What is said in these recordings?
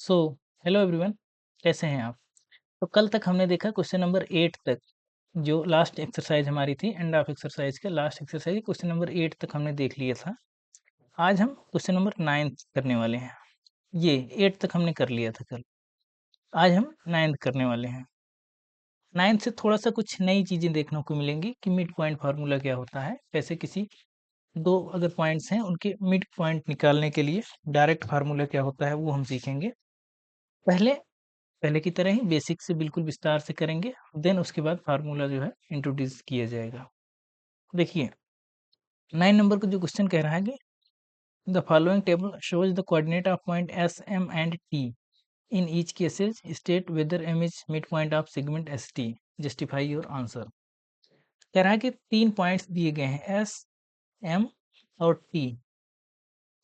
So hello everyone, कैसे हैं आप? तो कल तक हमने देखा क्वेश्चन नंबर 8 तक, जो लास्ट एक्सरसाइज हमारी थी एंड ऑफ एक्सरसाइज के लास्ट एक्सरसाइज क्वेश्चन नंबर 8 तक हमने देख लिया था। आज हम क्वेश्चन नंबर 9 करने वाले हैं। ये 8 तक हमने कर लिया था कल। आज हम 9 करने वाले हैं। 9 से थोड़ा सा कुछ नई चीज़ें देखने को मिलेंगी कि मिड पॉइंट फार्मूला क्या होता है। कैसे किसी दो अगर पॉइंट्स हैं उनके मिड पॉइंट निकालने के लिए डायरेक्ट फार्मूला क्या होता है वो हम सीखेंगे। पहले पहले की तरह ही बेसिक से बिल्कुल विस्तार से करेंगे, देन उसके बाद फार्मूला जो है इंट्रोड्यूस किया जाएगा। देखिए 9 नंबर का जो क्वेश्चन कह रहा है कि the following table shows the coordinate of point S M and T in each cases state whether M is mid point of segment S T, justify your answer. कह रहा है कि 3 पॉइंट्स दिए गए हैं एस एम और T.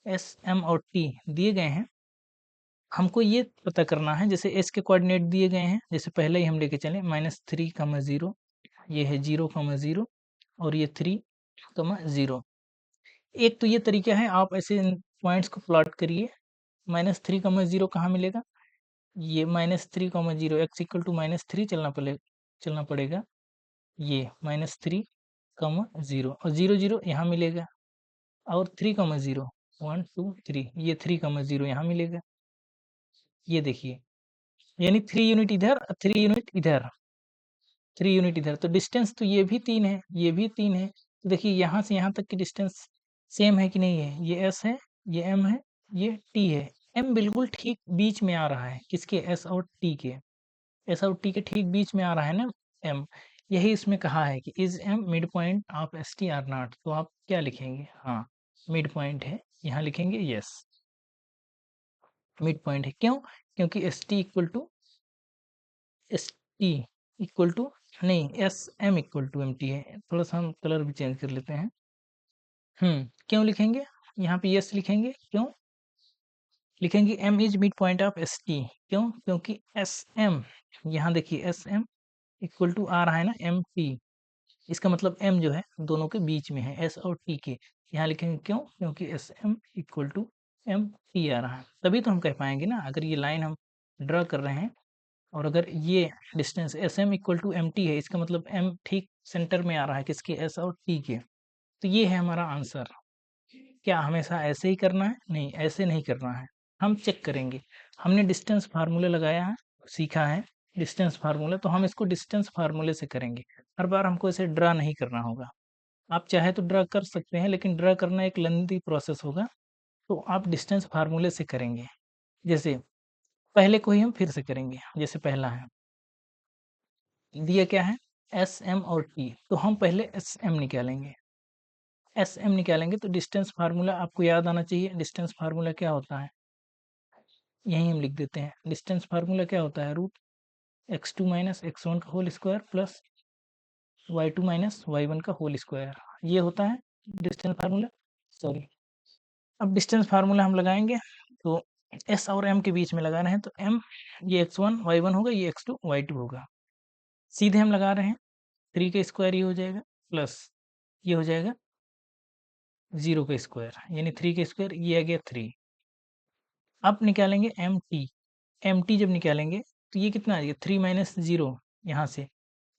S M और T दिए गए हैं, हमको ये पता करना है। जैसे एस के कोऑर्डिनेट दिए गए हैं, जैसे पहले ही हम लेके चले -3, 0, ये है 0, 0 और ये 3, 0। एक तो ये तरीका है, आप ऐसे इन पॉइंट्स को प्लॉट करिए। -3, 0 कहाँ मिलेगा? ये -3, 0 x = -3 चलना पड़ेगा। ये -3, 0 और 0, 0 यहाँ मिलेगा। और 3, 0 1 2 3 ये 3, 0 यहाँ मिलेगा। ये देखिए, यानी 3 यूनिट इधर और 3 यूनिट इधर, 3 यूनिट इधर। तो डिस्टेंस तो ये भी 3 है, ये भी 3 है। तो देखिए यहाँ से यहाँ तक की डिस्टेंस सेम है कि नहीं है? ये एस है, ये एम है, ये टी है। एम बिल्कुल ठीक बीच में आ रहा है, किसके? एस और टी के। एस और टी के ठीक बीच में आ रहा है ना एम। यही इसमें कहा है कि is M mid point of S T or not. तो आप क्या लिखेंगे? हाँ, मिड पॉइंट है, यहाँ लिखेंगे यस, मिड पॉइंट है। क्यों? क्योंकि S T equal to S T equal to नहीं, S M equal to M T है। थोड़ा सा हम कलर भी चेंज कर लेते हैं। क्यों लिखेंगे? यहाँ पे यस लिखेंगे। क्यों लिखेंगे? M is mid point of S T. क्यों? क्योंकि एस एम, यहाँ देखिए एस एम इक्वल टू आ रहा है ना एम टी। इसका मतलब एम जो है दोनों के बीच में है, एस और टी के। यहाँ लिखेंगे क्यों? क्योंकि S M equal to M T आ रहा है। तभी तो हम कह पाएंगे ना, अगर ये लाइन हम ड्रा कर रहे हैं और अगर ये distance S M equal to M T है, इसका मतलब एम ठीक सेंटर में आ रहा है, किसके? एस और टी के। तो ये है हमारा आंसर। क्या हमेशा ऐसे ही करना है? नहीं, ऐसे नहीं करना है। हम चेक करेंगे। हमने डिस्टेंस फार्मूला लगाया है, सीखा है डिस्टेंस फार्मूला, तो हम इसको डिस्टेंस फार्मूले से करेंगे। हर बार हमको इसे ड्रा नहीं करना होगा। आप चाहे तो ड्रा कर सकते हैं, लेकिन ड्रा करना एक लेंथी प्रोसेस होगा। तो आप डिस्टेंस फार्मूले से करेंगे। जैसे पहले को ही हम फिर से करेंगे। जैसे पहला है, दिया क्या है? एस एम और टी। तो हम पहले एस एम निकालेंगे। एस एम निकालेंगे तो डिस्टेंस फार्मूला आपको याद आना चाहिए। डिस्टेंस फार्मूला क्या होता है? यहीं हम लिख देते हैं। डिस्टेंस फार्मूला क्या होता है? रूट x2 माइनस x1 का whole square plus y2 minus y1 का होल स्क्वायर। ये होता है डिस्टेंस फार्मूला। सॉरी, अब डिस्टेंस फार्मूला हम लगाएंगे तो एस और एम के बीच में लगा रहे हैं, तो एम ये x1 y1 होगा, ये x2 y2 होगा। सीधे हम लगा रहे हैं, 3 का स्क्वायर ये हो जाएगा प्लस ये हो जाएगा 0 का स्क्वायर, यानी 3 का स्क्वायर ये आ गया 3। अब निकालेंगे एम टी। एम टी जब निकालेंगे तो ये कितना आ जाएगा? 3 माइनस 0, यहाँ से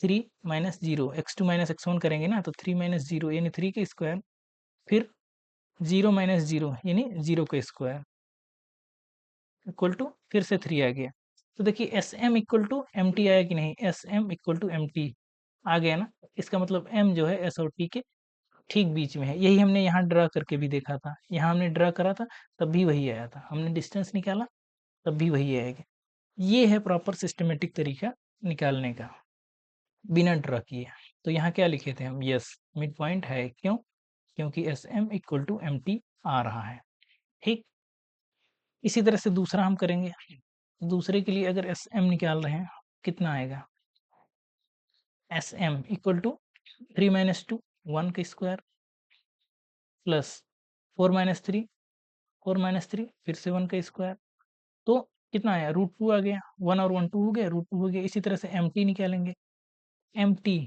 3 माइनस 0, x2 माइनस x1 करेंगे ना, तो 3 माइनस 0 यानी 3 का स्क्वायर, फिर 0 माइनस 0 यानी 0 का स्क्वायर इक्वल टू फिर से 3 आ गया। तो देखिए S M equal to M T आया कि नहीं? S M equal to M T आ गया ना। इसका मतलब एम जो है एस और टी के ठीक बीच में है। यही हमने यहाँ ड्रा करके भी देखा था। यहाँ हमने ड्रा करा था, तब भी वही आया था। हमने डिस्टेंस निकाला, तब भी वही आएगा। ये है प्रॉपर सिस्टमेटिक तरीका निकालने का, बिना ड्रा किए। तो यहाँ क्या लिखे थे हम? यस, मिड पॉइंट है। क्यों? क्योंकि S M equal to M T आ रहा है। ठीक, इसी तरह से दूसरा हम करेंगे। दूसरे के लिए अगर एस एम निकाल रहे हैं, कितना आएगा? S M equal to 3 minus 2, 1 का स्क्वायर प्लस 4 माइनस 3, 4 माइनस 3 फिर से 1 का स्क्वायर। तो कितना आया? √2 आ गया। 1 और 1 2 हो गया, √2 हो गया। इसी तरह से एम टी निकालेंगे। M T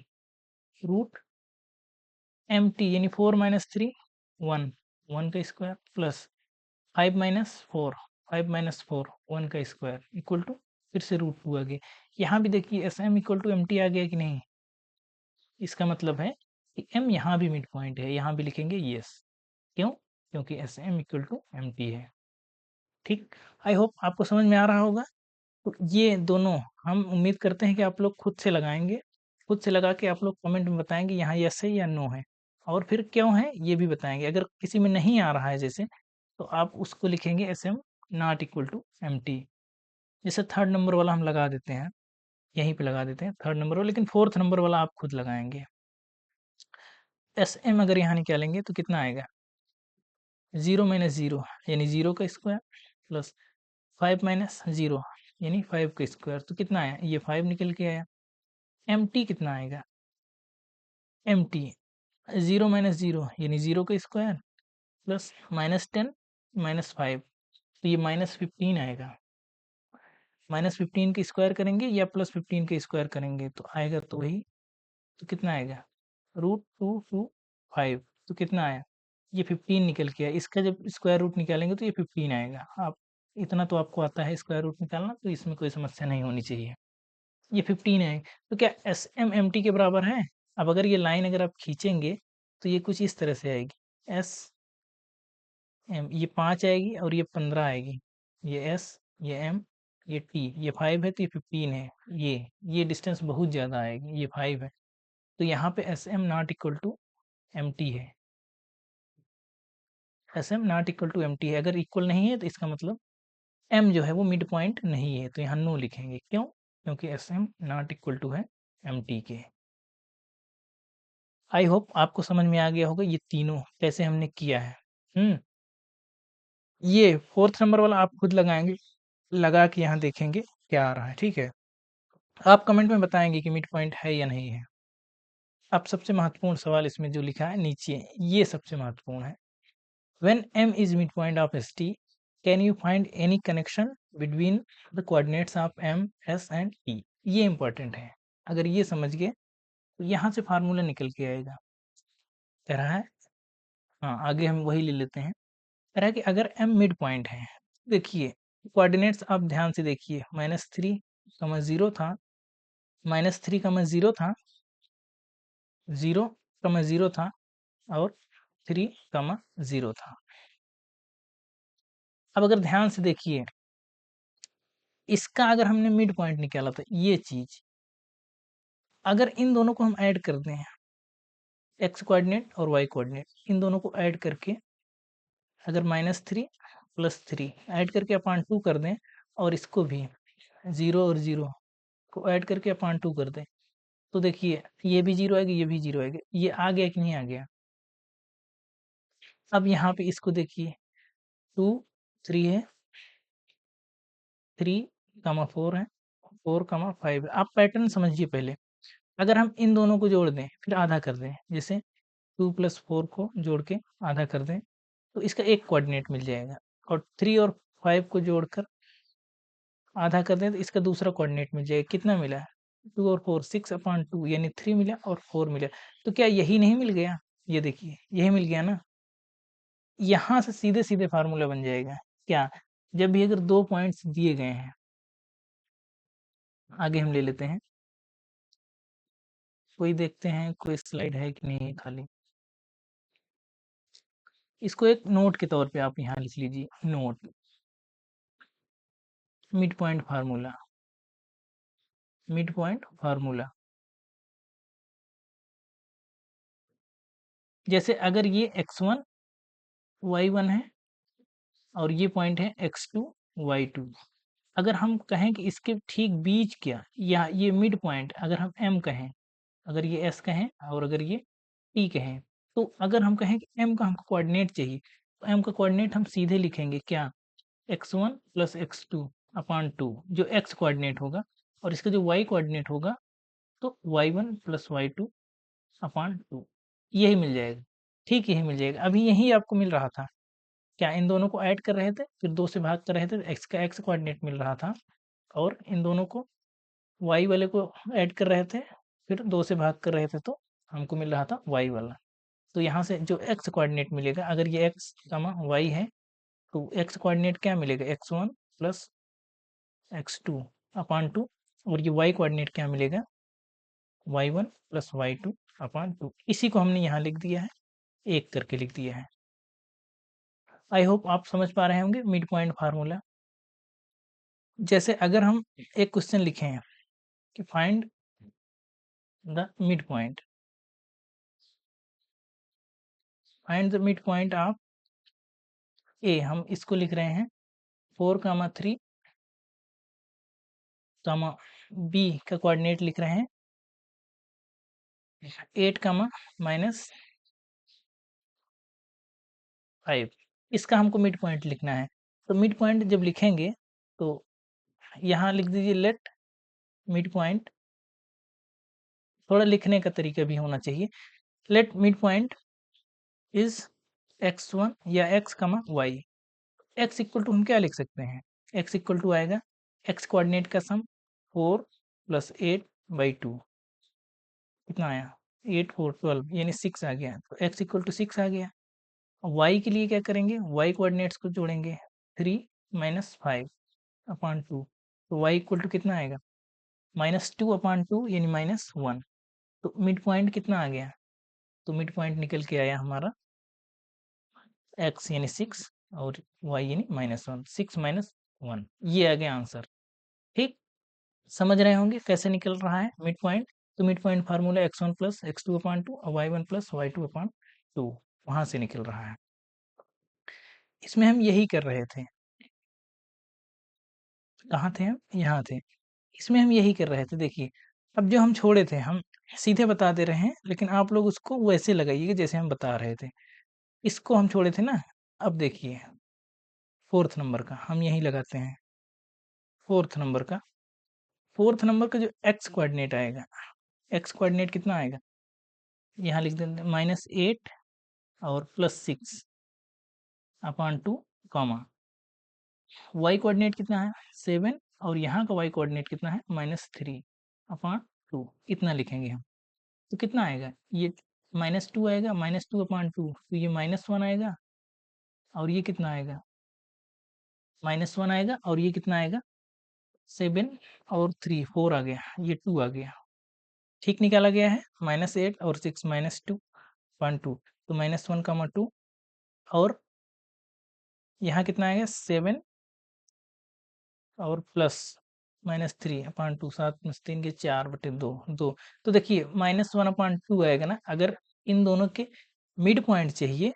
root M T यानी 4 माइनस 3, 1, 1 का स्क्वायर प्लस 5 माइनस 4, 5 माइनस 4 1 का स्क्वायर इक्वल टू फिर से √2 आ गया। यहाँ भी देखिए S M equal to M T आ गया कि नहीं। इसका मतलब है कि m यहाँ भी मिड पॉइंट है, यहाँ भी लिखेंगे यस। क्यों? क्योंकि S M equal to M T है। ठीक, आई होप आपको समझ में आ रहा होगा। तो ये दोनों हम उम्मीद करते हैं कि आप लोग खुद से लगाएंगे, खुद से लगा के आप लोग कमेंट में बताएंगे यहाँ यस है या नो है, और फिर क्यों है ये भी बताएंगे। अगर किसी में नहीं आ रहा है जैसे, तो आप उसको लिखेंगे S M not equal to M T. जैसे थर्ड नंबर वाला हम लगा देते हैं, यहीं पे लगा देते हैं थर्ड नंबर वाला, लेकिन फोर्थ नंबर वाला आप खुद लगाएंगे। एस एम अगर यहाँ निकालेंगे तो कितना आएगा, 0 माइनस 0 यानी 0 का स्क्वायर प्लस 5 माइनस 0 यानी 5 का स्क्वायर, तो कितना आया, ये 5 निकल के आया। एम टी कितना आएगा, एम टी 0 माइनस 0 यानी 0 का स्क्वायर प्लस -10 माइनस 5, तो ये -15 आएगा। -15 का स्क्वायर करेंगे या +15 का स्क्वायर करेंगे तो आएगा तो वही, तो कितना आएगा, √2 × 5, तो कितना आया, ये 15 निकल के आया। इसका जब स्क्वायर रूट निकालेंगे तो ये 15 आएगा। आप इतना तो आपको आता है स्क्वायर रूट निकालना, तो इसमें कोई समस्या नहीं होनी चाहिए। ये 15 है, तो क्या एस एम एम टी के बराबर है। अब अगर ये लाइन अगर आप खींचेंगे तो ये कुछ इस तरह से आएगी, एस एम, ये 5 आएगी और ये 15 आएगी, ये एस, ये एम, ये टी, ये 5 है तो ये 15 है, ये डिस्टेंस बहुत ज़्यादा आएगी, ये 5 है, तो यहाँ पे S M not equal to M T है। S M not equal to M T है, अगर इक्वल नहीं है तो इसका मतलब एम जो है वो मिड पॉइंट नहीं है, तो यहाँ नो लिखेंगे। क्यों? क्योंकि S M not equal to है एम टी के। आई होप आपको समझ में आ गया होगा ये तीनों कैसे हमने किया है। ये फोर्थ नंबर वाला आप खुद लगाएंगे, लगा के यहाँ देखेंगे क्या आ रहा है। ठीक है, आप कमेंट में बताएंगे कि मिड पॉइंट है या नहीं है। अब सबसे महत्वपूर्ण सवाल इसमें जो लिखा है नीचे, ये सबसे महत्वपूर्ण है। When M is midpoint of ST, can you find any connection between the coordinates of M, S and T? ये इंपॉर्टेंट है, अगर ये समझ गए तो यहाँ से फार्मूला निकल के आएगा। कह रहा है, हाँ आगे हम वही ले लेते हैं। कह रहा है कि अगर M मिड पॉइंट है, देखिए कोऑर्डिनेट्स आप ध्यान से देखिए, -3, 0 था, -3, 0 था, 0, 0 था और 3, 0 था। अब अगर ध्यान से देखिए, इसका अगर हमने मिड पॉइंट निकाला था, ये चीज अगर इन दोनों को हम ऐड कर दें, एक्स कोऑर्डिनेट और वाई कोऑर्डिनेट, इन दोनों को ऐड करके अगर -3 + 3 ऐड करके अपान 2 कर दें, और इसको भी 0 और 0 को ऐड करके अपान 2 कर दें, तो देखिए ये भी 0 आएगा, ये भी 0 आएगा। ये आ गया कि नहीं आ गया। अब यहाँ पे इसको देखिए, 2 3 है, 3, 4 है, 4, 5 है। आप पैटर्न समझिए पहले। अगर हम इन दोनों को जोड़ दें फिर आधा कर दें, जैसे 2 + 4 को जोड़ के आधा कर दें, तो इसका एक कोऑर्डिनेट मिल जाएगा, और 3 और 5 को जोड़कर आधा कर दें तो इसका दूसरा कोऑर्डिनेट मिल जाएगा। कितना मिला, 2 और 4, 6/2 यानी 3 मिला और 4 मिला। तो क्या यही नहीं मिल गया, ये देखिए यही मिल गया ना। यहाँ से सीधे सीधे फार्मूला बन जाएगा। क्या, जब भी अगर दो पॉइंट्स दिए गए हैं, आगे हम ले लेते हैं, कोई देखते हैं कोई स्लाइड है कि नहीं खाली। इसको एक नोट के तौर पे आप यहाँ लिख लीजिए, note, mid point formula, mid point formula. जैसे अगर ये x1 y1 है और ये पॉइंट है x2 y2, अगर हम कहें कि इसके ठीक बीच क्या, या ये मिड पॉइंट अगर हम m कहें, अगर ये s कहें और अगर ये t कहें, तो अगर हम कहें कि m का हमको कोऑर्डिनेट चाहिए, तो m का कोऑर्डिनेट हम सीधे लिखेंगे क्या, x1 + x2/2 जो x कोऑर्डिनेट होगा, और इसका जो y कोऑर्डिनेट होगा तो y1 + y2/2, यही मिल जाएगा। ठीक, यही मिल जाएगा। अभी यही आपको मिल रहा था, क्या इन दोनों को ऐड कर रहे थे फिर 2 से भाग कर रहे थे, तो x का x कोऑर्डिनेट मिल रहा था, और इन दोनों को y वाले को ऐड कर रहे थे, फिर 2 से भाग कर रहे थे, तो हमको मिल रहा था y वाला। तो यहाँ से जो x कोऑर्डिनेट मिलेगा, अगर ये x, y है, तो x कोऑर्डिनेट क्या मिलेगा, x1 प्लस x2 अपान 2, और ये y कोऑर्डिनेट क्या मिलेगा, y1 प्लस y2 अपान 2। इसी को हमने यहाँ लिख दिया है, एक करके लिख दिया है। आई होप आप समझ पा रहे होंगे मिड पॉइंट फार्मूला। जैसे अगर हम एक क्वेश्चन लिखे हैं कि find the mid point, find the mid point of A, हम इसको लिख रहे हैं 4, 3, बी का कोऑर्डिनेट लिख रहे हैं 8, -5। इसका हमको मिड पॉइंट लिखना है। तो मिड पॉइंट जब लिखेंगे तो यहाँ लिख दीजिए लेट मिड पॉइंट, थोड़ा लिखने का तरीका भी होना चाहिए। Late mid point is x1 या x, y। x equal to हम क्या लिख सकते हैं, x इक्वल टू आएगा x कोऑर्डिनेट का सम 4 + 8/2, कितना आया 8, 4, 12 यानी 6 आ गया। तो x इक्वल टू 6 आ गया। y के लिए क्या करेंगे, y कोऑर्डिनेट्स को जोड़ेंगे 3 - 5 अपान 2। तो y इक्वल टू कितना आएगा, -2 अपान 2 यानी -1। तो मिड पॉइंट कितना आ गया, तो मिड पॉइंट निकल के आया हमारा x यानी 6 और y यानी -1, 6 - 1, ये आ गया आंसर। ठीक, समझ रहे होंगे कैसे निकल रहा है मिड पॉइंट। तो mid point formula x1 + x2 अपान 2 और y1 + y2 अपान 2, वहां से निकल रहा है। इसमें हम यही कर रहे थे, कहाँ थे हम, यहाँ थे। इसमें हम यही कर रहे थे। देखिए अब जो हम छोड़े थे हम सीधे बता दे रहे हैं, लेकिन आप लोग उसको वैसे लगाइएगा जैसे हम बता रहे थे। इसको हम छोड़े थे ना, अब देखिए 4th नंबर का हम यही लगाते हैं। 4th नंबर का जो x कोऑर्डिनेट आएगा, x कोऑर्डिनेट कितना आएगा, यहाँ लिख देते हैं -8 और +6 अपान 2, कॉमा y कोऑर्डिनेट कितना है 7, और यहाँ का y कोऑर्डिनेट कितना है -3 अपान 2, इतना लिखेंगे हम। तो कितना आएगा, ये -2 आएगा, -2 अपान 2, तो ये -1 आएगा, और ये कितना आएगा -1 आएगा, और ये कितना आएगा 7 और 3 4 आ गया, ये 2 आ गया। ठीक निकाला गया है, -8 और 6 -2 अपान 2, तो -1, 2, और यहाँ कितना आएगा 7 और प्लस -3 अपान 2, 7 + 3 के 4/2, 2। तो देखिए -1 अपान 2 आएगा ना। अगर इन दोनों के मिड पॉइंट चाहिए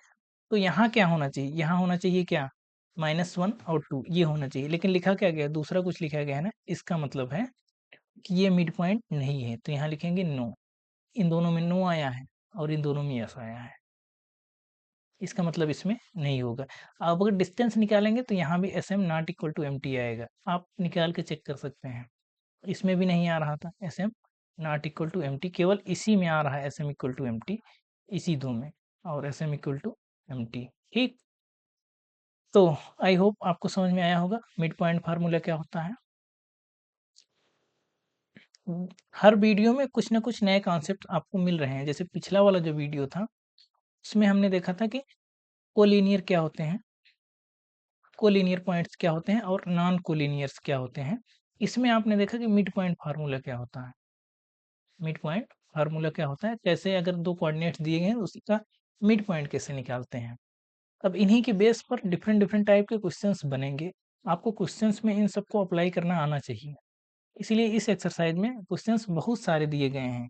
तो यहाँ क्या होना चाहिए, यहाँ होना चाहिए क्या, -1 और 2 ये होना चाहिए। लेकिन लिखा क्या गया है, दूसरा कुछ लिखा गया है ना। इसका मतलब है कि ये मिड पॉइंट नहीं है, तो यहाँ लिखेंगे नो। इन दोनों में नो आया है और इन दोनों में यस आया है, इसका मतलब इसमें नहीं होगा। अब अगर डिस्टेंस निकालेंगे तो यहाँ भी SM not equal to MT आएगा, आप निकाल के चेक कर सकते हैं। इसमें भी नहीं आ रहा था SM not equal to MT, केवल इसी में आ रहा है SM इक्वल टू MT, इसी दो में, और SM इक्वल टू MT। ठीक, तो आई होप आपको समझ में आया होगा मिड पॉइंट फार्मूला क्या होता है। हर वीडियो में कुछ ना कुछ नए कॉन्सेप्ट आपको मिल रहे हैं। जैसे पिछला वाला जो वीडियो था उसमें हमने देखा था कि कोलिनियर क्या होते हैं, कोलिनियर पॉइंट्स क्या होते हैं, और नॉन कोलिनियर्स क्या होते हैं। इसमें आपने देखा कि मिड पॉइंट फार्मूला क्या होता है। मिड पॉइंट फार्मूला क्या होता है, कैसे अगर दो कोऑर्डिनेट्स दिए गए हैं तो उसका मिड पॉइंट कैसे निकालते हैं। अब इन्हीं के बेस पर डिफरेंट डिफरेंट टाइप के क्वेश्चंस बनेंगे। आपको क्वेश्चंस में इन सबको अप्लाई करना आना चाहिए। इसलिए इस एक्सरसाइज में क्वेश्चंस बहुत सारे दिए गए हैं,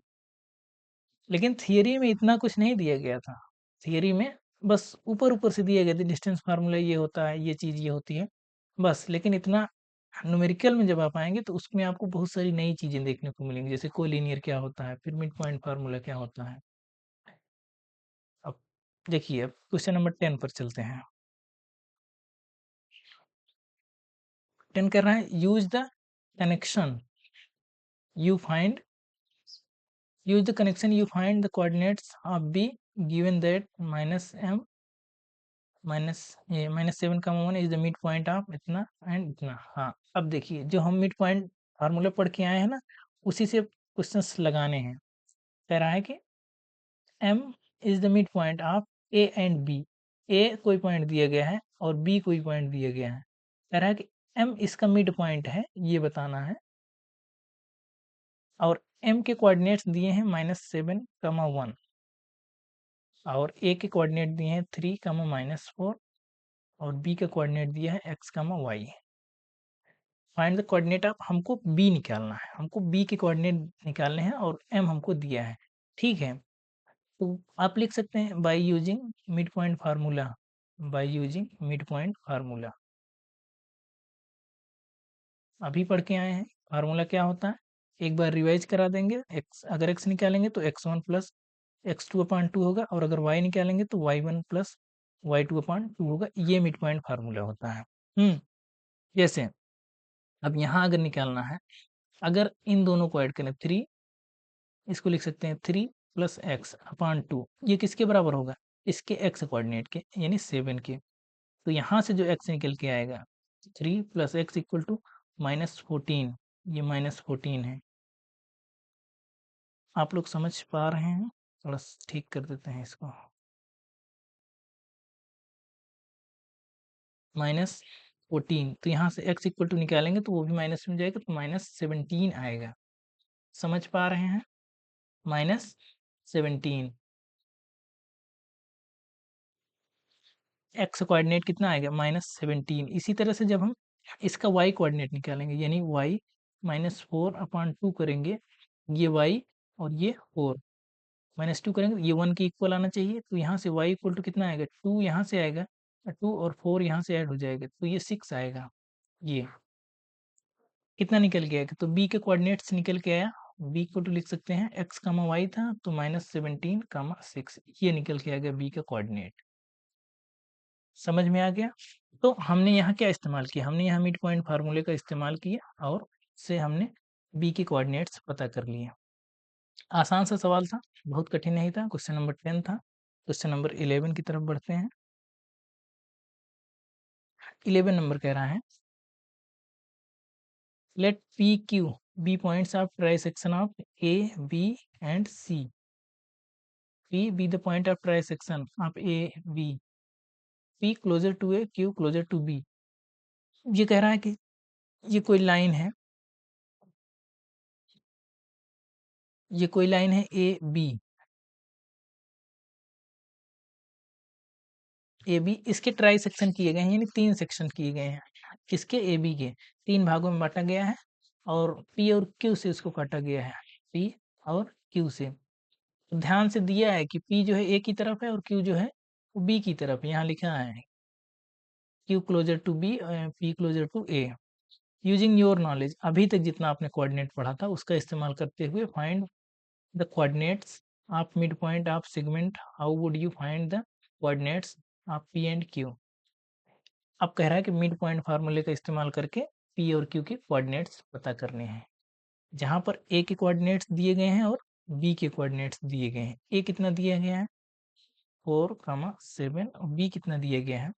लेकिन थियरी में इतना कुछ नहीं दिया गया था। थियरी में बस ऊपर ऊपर से दिए गए थे, डिस्टेंस फार्मूला ये होता है, ये चीज़ ये होती है, बस। लेकिन इतना न्यूमेरिकल में जब आप आएंगे तो उसमें आपको बहुत सारी नई चीज़ें देखने को मिलेंगी, जैसे कोलिनियर क्या होता है, फिर मिड पॉइंट फार्मूला क्या होता है। अब देखिए, अब क्वेश्चन नंबर 10 पर चलते हैं। 10 कर रहा है, use the connection you find, use the connection you find the coordinates of b given that -m -7, 1 is the midpoint of इतना एंड इतना। हाँ, अब देखिए जो हम मिड पॉइंट फार्मूला पढ़ के आए हैं ना, उसी से क्वेश्चंस लगाने हैं। कह रहा है कि m is the midpoint of a and b, ए कोई पॉइंट दिया गया है और बी कोई पॉइंट दिया गया है। कह रहा है कि एम इसका मिड पॉइंट है, ये बताना है। और एम के कोऑर्डिनेट्स दिए हैं -7, 1 और ए के कोऑर्डिनेट दिए हैं 3, -4 और बी का कोऑर्डिनेट दिया है x, y। Find the coordinate of, हमको बी निकालना है, हमको बी के कोऑर्डिनेट निकालने हैं और एम हमको दिया है। ठीक है, तो आप लिख सकते हैं by using mid point formula, by using mid point formula. अभी पढ़ के आए हैं फार्मूला क्या होता है, एक बार रिवाइज करा देंगे। एक्स, अगर एक्स निकालेंगे तो x1 प्लस x2/2 होगा, और अगर y निकालेंगे तो y1 प्लस y2/2 होगा। ये मिड पॉइंट फार्मूला होता है। जैसे अब यहाँ अगर निकालना है, अगर इन दोनों को ऐड करें 3, इसको लिख सकते हैं 3 प्लस x/2, ये किसके बराबर होगा, इसके x कोऑर्डिनेट के, यानी 7 के। तो यहाँ से जो x निकल के आएगा 3 प्लस x इक्वल टू -14, ये -14 है। आप लोग समझ पा रहे हैं? थोड़ा ठीक कर देते हैं इसको। -14, तो यहाँ से x इक्वल टू निकालेंगे तो वो भी माइनस में जाएगा, तो -17 आएगा। समझ पा रहे हैं? -17, x कोऑर्डिनेट कितना आएगा, -17। इसी तरह से जब हम इसका y कोऑर्डिनेट निकालेंगे, यानी y -4/2 करेंगे, ये y और ये 4 -2 करेंगे, ये 1 के इक्वल आना चाहिए। तो यहाँ से y इक्वल टू कितना आएगा, 2 यहाँ से आएगा, 2 और 4 यहाँ से ऐड हो जाएगा, तो ये 6 आएगा। ये कितना निकल के आएगा, तो b के कोऑर्डिनेट्स निकल के आया। b को तो लिख सकते हैं x, y था तो -17, 6, ये निकल के आ गया b का कोऑर्डिनेट। समझ में आ गया? तो हमने यहाँ क्या इस्तेमाल किया, हमने यहाँ मिड पॉइंट फार्मूले का इस्तेमाल किया और से हमने बी के कोऑर्डिनेट्स पता कर लिए। आसान सा सवाल था, बहुत कठिन नहीं था। क्वेश्चन नंबर 10 था। क्वेश्चन नंबर 11 की तरफ बढ़ते हैं। 11 नंबर कह रहा है, let P Q be points of trisection of A, B and C. P be the point of trisection of A, B, P closer to A, Q closer to B. ये कह रहा है कि ये कोई लाइन है, ये कोई लाइन है ए बी, ए बी, इसके ट्राई सेक्शन किए गए हैं, यानी 3 सेक्शन किए गए हैं। किसके, ए बी के 3 भागों में बांटा गया है और पी और क्यू से इसको काटा गया है, पी और क्यू से। तो ध्यान से दिया है कि पी जो है ए की तरफ है और क्यू जो है वो बी की तरफ है। यहाँ लिखा है Q closer to B, P closer to A. Using your knowledge, अभी तक जितना आपने कोऑर्डिनेट पढ़ा था उसका इस्तेमाल करते हुए find the coordinates of mid point of segment. How would you find the coordinates of P and Q. अब कह रहा है कि मिड पॉइंट फार्मूले का इस्तेमाल करके पी और क्यू के कोऑर्डिनेट्स पता करने हैं। जहां पर ए के कोऑर्डिनेट्स दिए गए हैं और बी के कोऑर्डिनेट्स दिए गए हैं। ए कितना दिया गया है 4, 7, और बी कितना दिया गया है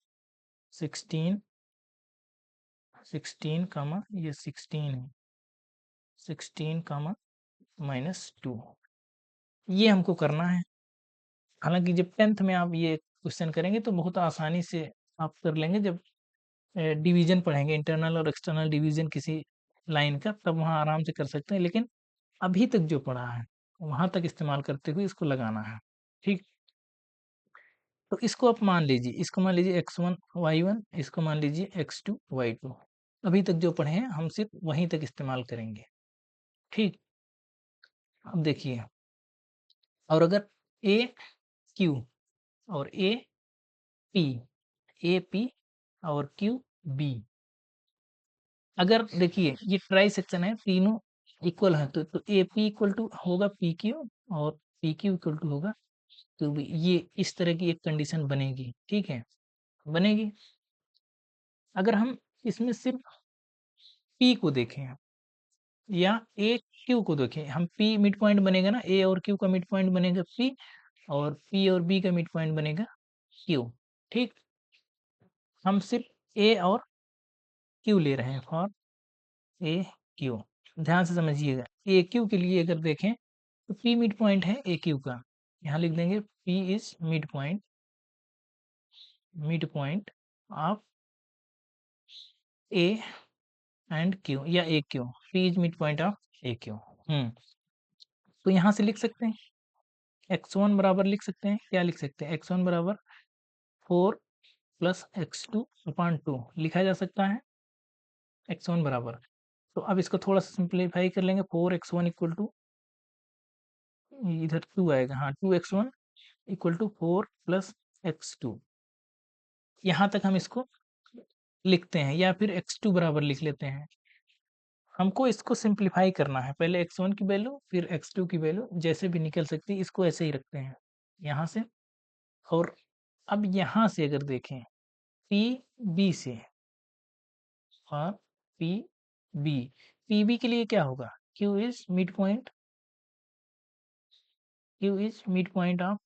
16, 16, ये 16 है, 16, -2। ये हमको करना है। हालांकि जब 10th में आप ये क्वेश्चन करेंगे तो बहुत आसानी से आप कर लेंगे। जब डिवीजन पढ़ेंगे, इंटरनल और एक्सटर्नल डिवीजन किसी लाइन का, तब वहाँ आराम से कर सकते हैं। लेकिन अभी तक जो पढ़ा है वहाँ तक इस्तेमाल करते हुए इसको लगाना है। ठीक, तो इसको आप मान लीजिए, इसको मान लीजिए x1 y1, इसको मान लीजिए x2 y2। अभी तक जो पढ़े हैं हम सिर्फ वहीं तक इस्तेमाल करेंगे। ठीक, अब देखिए, और अगर ए क्यू और ए पी, ए पी और क्यू बी, अगर देखिए ये ट्राई सेक्शन है, तीनों इक्वल है, तो ए पी इक्वल टू होगा पी क्यू और पी क्यू इक्वल टू होगा क्यू बी। ये इस तरह की एक कंडीशन बनेगी। ठीक है, बनेगी। अगर हम इसमें सिर्फ पी को देखें या ए क्यू को देखें, हम पी मिड पॉइंट बनेगा ना, ए और क्यू का मिड पॉइंट बनेगा पी, और पी और बी का मिड पॉइंट बनेगा क्यू। ठीक, हम सिर्फ ए और क्यू ले रहे हैं फॉर ए क्यू। ध्यान से समझिएगा, ए क्यू के लिए अगर देखें तो पी मिड पॉइंट है ए क्यू का, यहाँ लिख देंगे P is mid point mid point of A and Q या A Q, P is mid point of A Q. तो यहाँ से लिख सकते हैं x1 बराबर लिख सकते हैं, क्या लिख सकते हैं, x1 बराबर 4 प्लस x2 अपॉन 2 लिखा जा सकता है, x1 बराबर। तो अब इसको थोड़ा सा सिंप्लीफाई कर लेंगे, 4x1 इक्वल टू, इधर 2 आएगा, हाँ 2x1 equal to 4 plus x2। यहाँ तक हम इसको लिखते हैं, या फिर x2 बराबर लिख लेते हैं। हमको इसको सिंप्लीफाई करना है, पहले x1 की वैल्यू फिर x2 की वैल्यू जैसे भी निकल सकती है, इसको ऐसे ही रखते हैं यहाँ से। और अब यहाँ से अगर देखें पी बी से और पी बी, पी बी के लिए क्या होगा, Q is mid point, Q is mid point of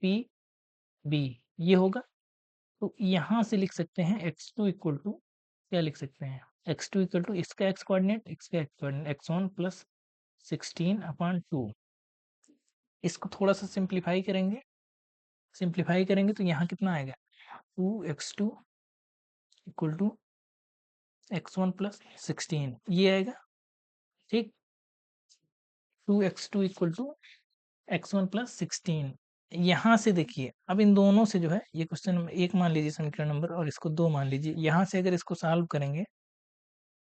P B, ये होगा। तो यहाँ से लिख सकते हैं x2 इक्वल टू, क्या लिख सकते हैं, x2 इक्वल टू इसका x कोऑर्डिनेट, इसका x coordinate x1 plus 16 upon 2। इसको थोड़ा सा सिंप्लीफाई करेंगे, सिंप्लीफाई करेंगे तो यहाँ कितना आएगा, 2x2 equal to x1 plus 16, ये आएगा, ठीक। 2x2 equal to x1 plus 16। यहाँ से देखिए, अब इन दोनों से जो है, ये क्वेश्चन नंबर 1 मान लीजिए समीकरण नंबर, और इसको 2 मान लीजिए। यहाँ से अगर इसको सॉल्व करेंगे,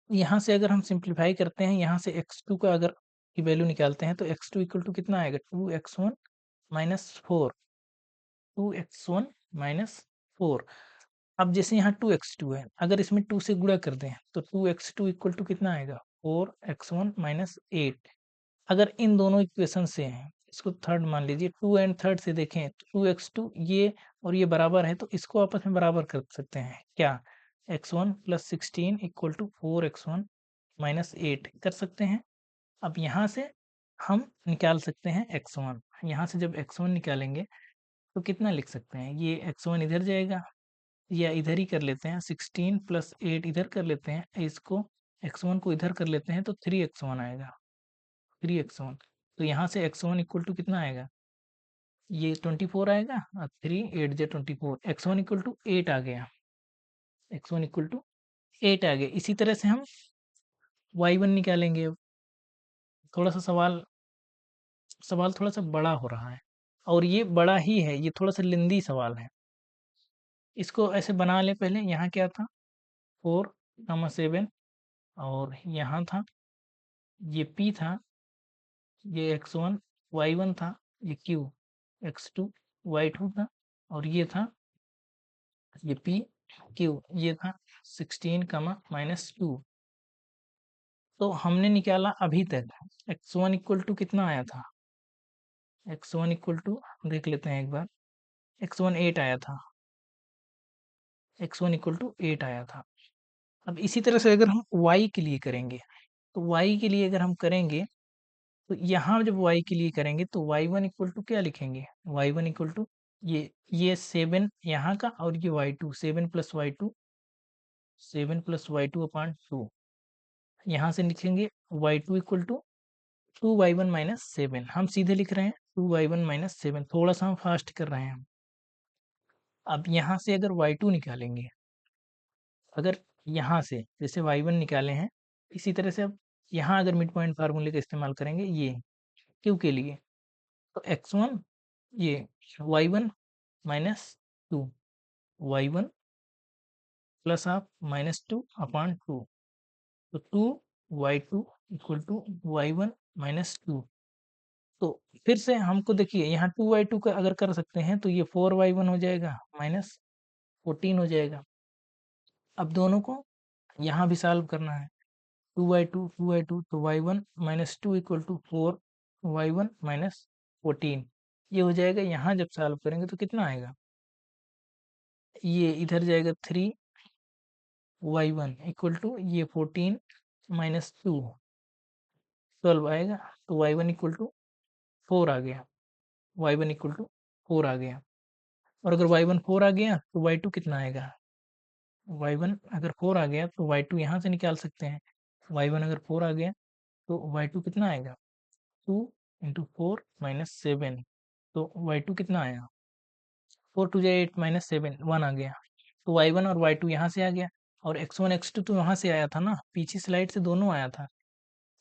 यहाँ से अगर हम सिंप्लीफाई करते हैं, यहाँ से x2 का अगर की वैल्यू निकालते हैं, तो x2 इक्वल टू कितना आएगा, 2x1 माइनस 4, 2x1 माइनस 4। अब जैसे यहाँ 2x2 है, अगर इसमें 2 से गुणा कर दें तो 2x2 इक्वल टू कितना आएगा, 4x1 माइनस 8। अगर इन दोनों इक्वेशन से हैं, इसको थर्ड मान लीजिए, 2 एंड थर्ड से देखें तो 2x2 ये और ये बराबर है, तो इसको आपस में बराबर कर सकते हैं, क्या, x1 plus 16 equal to 4x1 minus 8 कर सकते हैं। अब यहाँ से हम निकाल सकते हैं x1, यहाँ से जब x1 निकालेंगे तो कितना लिख सकते हैं, ये x1 इधर जाएगा, या इधर ही कर लेते हैं, 16 प्लस 8 इधर कर लेते हैं, इसको x1 को इधर कर लेते हैं, तो 3x1 आएगा, 3x1। तो यहाँ से x1 इक्वल टू कितना आएगा, ये 24 आएगा, और 3 8 जे 24, x1 इक्वल टू 8 आ गया, x1 इक्वल टू 8 आ गया। इसी तरह से हम y1 निकालेंगे। अब थोड़ा सा सवाल सवाल थोड़ा सा बड़ा हो रहा है, और ये बड़ा ही है, ये थोड़ा सा लेंदी सवाल है। इसको ऐसे बना ले, पहले यहाँ क्या था, 4, 7, और यहाँ था, ये p था, ये x1 y1 था, ये q x2 y2 था, और ये था, ये p q ये था 16 माइनस 2। तो हमने निकाला अभी तक x1 इक्वल टू कितना आया था, x1 इक्वल टू देख लेते हैं एक बार, x1 8 आया था, x1 इक्वल टू 8 आया था। अब इसी तरह से अगर हम y के लिए करेंगे, तो y के लिए अगर हम करेंगे, तो यहाँ जब y के लिए करेंगे तो y1 इक्वल टू क्या लिखेंगे, y1 इक्वल टू ये 7 यहाँ का, और ये y2, 7 प्लस y2 अपॉन 2, यहाँ से लिखेंगे y2 equal to 2y1 minus 7, हम सीधे लिख रहे हैं 2y1 माइनस 7, थोड़ा सा हम फास्ट कर रहे हैं हम। अब यहाँ से अगर y2 निकालेंगे, अगर यहाँ से जैसे y1 निकाले हैं, इसी तरह से अब यहाँ अगर मिड पॉइंट फार्मूले का इस्तेमाल करेंगे, ये क्यू के लिए, तो x1 ये y1 माइनस 2, y1 प्लस आप माइनस 2 अपॉन 2, तो 2y2 equal to y1 minus 2। तो फिर से हमको देखिए, यहाँ 2y2 का अगर कर सकते हैं, तो ये 4y1 हो जाएगा माइनस 14 हो जाएगा। अब दोनों को यहाँ भी सॉल्व करना है, 2y2 तो y1 minus 2 equal to 4y1 minus 14, ये हो जाएगा। यहाँ जब सॉल्व करेंगे तो कितना आएगा, ये इधर जाएगा 3y1 इक्वल टू ये 14 माइनस 2, 12 आएगा, तो y1 इक्वल टू 4 आ गया, y1 इक्वल टू 4 आ गया। और अगर y1 4 आ गया तो y2 कितना आएगा, y1 अगर 4 आ गया तो y2 यहाँ से निकाल सकते हैं, y1 अगर 4 आ गया तो y2 कितना आएगा, 2 इंटू 4 माइनस 7, तो y2 कितना आया, 4 टू 8 माइनस 7, 1 आ गया। तो y1 और y2 यहाँ से आ गया, और x1 x2 तो यहाँ से आया था ना, पीछे स्लाइड से दोनों आया था।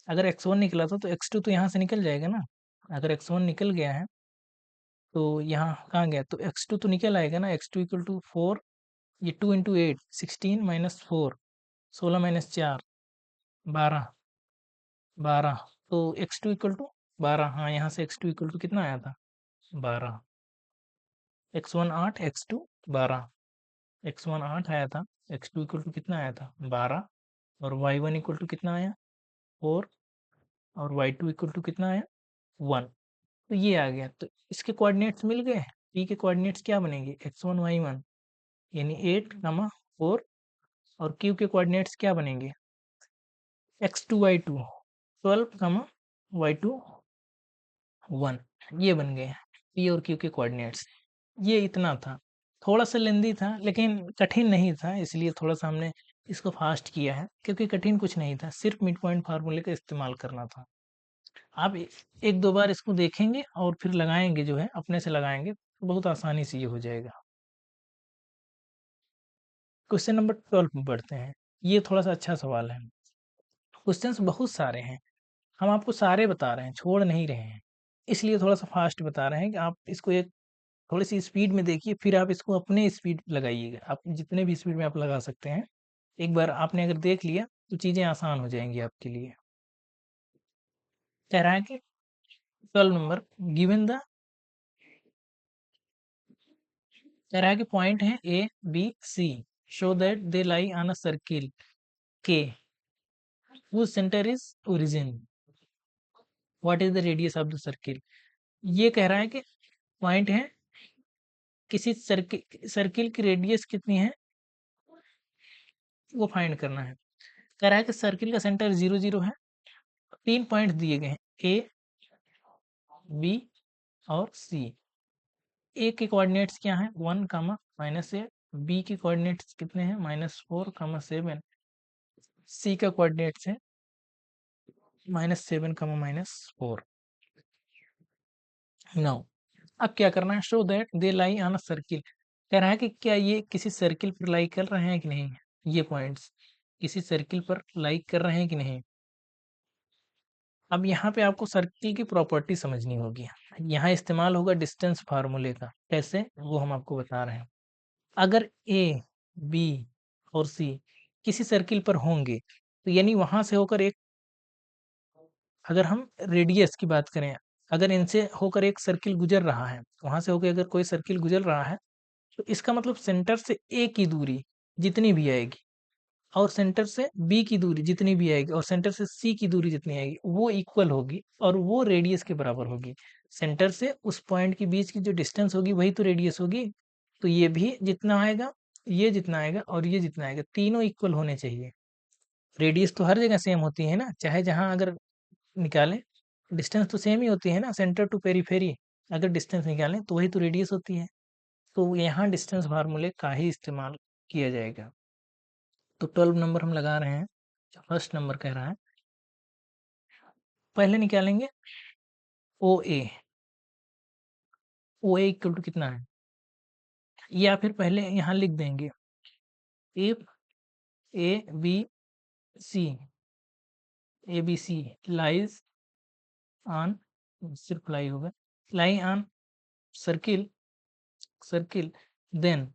अगर x1 निकला था तो x2 तो यहाँ से निकल जाएगा ना। अगर x1 निकल गया है तो यहाँ कहाँ गया, तो x2 तो निकल आएगा ना। x2 इक्वल टू 4, ये 2 इंटू 8 16 माइनस 4 16 माइनस 4 12 12, तो x2 इक्वल टू 12। हाँ, यहाँ से x2 इक्वल टू कितना आया था, 12। x1 8 x2 12, x1 8 आया था, x2 इक्वल टू कितना आया था, 12, और y1 इक्वल टू कितना आया, 4, और y2 इक्वल टू कितना आया, 1। तो ये आ गया। तो इसके कोऑर्डिनेट्स मिल गए। p के कोऑर्डिनेट्स क्या बनेंगे, x1 y1 यानी 8 कमा 4, और q के कोऑर्डिनेट्स क्या बनेंगे, x2 y2 12 कमा y2 1। ये बन गए p और q के कोऑर्डिनेट्स। ये इतना था, थोड़ा सा लेंदी था लेकिन कठिन नहीं था, इसलिए थोड़ा सा हमने इसको फास्ट किया है, क्योंकि कठिन कुछ नहीं था, सिर्फ मिड पॉइंट फार्मूले का इस्तेमाल करना था। आप एक दो बार इसको देखेंगे और फिर लगाएंगे, जो है अपने से लगाएंगे तो बहुत आसानी से ये हो जाएगा। क्वेश्चन नंबर 12 में बढ़ते हैं। ये थोड़ा सा अच्छा सवाल है। क्वेश्चंस बहुत सारे हैं, हम आपको सारे बता रहे हैं, छोड़ नहीं रहे हैं, इसलिए थोड़ा सा फास्ट बता रहे हैं कि आप इसको एक थोड़ी सी स्पीड में देखिए, फिर आप इसको अपने स्पीड लगाइएगा। आप जितने भी स्पीड में आप लगा सकते हैं, एक बार आपने अगर देख लिया तो चीज़ें आसान हो जाएंगी आपके लिए। कह रहा है कि 12 नंबर, गिवन द, कह रहा है कि पॉइंट है A B C, show that they lie on a circle के whose center is origin, what is the radius of the circle। ये कह रहा है कि पॉइंट है, किसी सर्किल सर्किल की रेडियस कितनी है वो फाइंड करना है। कह रहा है कि सर्किल का सेंटर 0 0 है, 3 पॉइंट दिए गए हैं, ए बी और सी। ए के कोऑर्डिनेट्स क्या हैं, 1 कामा -8, बी के कोऑर्डिनेट्स कितने हैं, -4 कामा 7, सी का कोऑर्डिनेट्स है -7 कामा -4। नाउ अब क्या करना है, show that they lie on a circle. कह रहा है कि क्या ये किसी सर्किल पर लाई कर रहे हैं कि नहीं, ये पॉइंट्स किसी सर्किल पर लाई कर रहे हैं कि नहीं। अब यहाँ पे आपको सर्किल की प्रॉपर्टी समझनी होगी। यहाँ इस्तेमाल होगा डिस्टेंस फार्मूले का। कैसे, वो हम आपको बता रहे हैं। अगर ए, बी और सी किसी सर्किल पर होंगे, तो यानी वहां से होकर एक, अगर हम रेडियस की बात करें, अगर इनसे होकर एक सर्किल गुजर रहा है, वहां से होकर अगर कोई सर्किल गुजर रहा है, तो इसका मतलब सेंटर से ए की दूरी जितनी भी आएगी, और सेंटर से बी की दूरी जितनी भी आएगी, और सेंटर से सी की दूरी जितनी आएगी, वो इक्वल होगी और वो रेडियस के बराबर होगी। सेंटर से उस पॉइंट के बीच की जो डिस्टेंस होगी वही तो रेडियस होगी। तो ये भी जितना आएगा, ये जितना आएगा और ये जितना आएगा, तीनों इक्वल होने चाहिए। रेडियस तो हर जगह सेम होती है ना, चाहे जहां अगर निकालें, डिस्टेंस तो सेम ही होती है ना, सेंटर टू पेरीफेरी अगर डिस्टेंस निकालें तो वही तो रेडियस होती है। तो यहाँ डिस्टेंस फार्मूले का ही इस्तेमाल किया जाएगा। तो 12 नंबर हम लगा रहे हैं। फर्स्ट नंबर कह रहा है, पहले निकालेंगे ओ A. O A equal to कितना है, या फिर पहले यहाँ लिख देंगे, if A B C, A B C lies on, सिर्फ लाई होगा, lie on circle, circle, then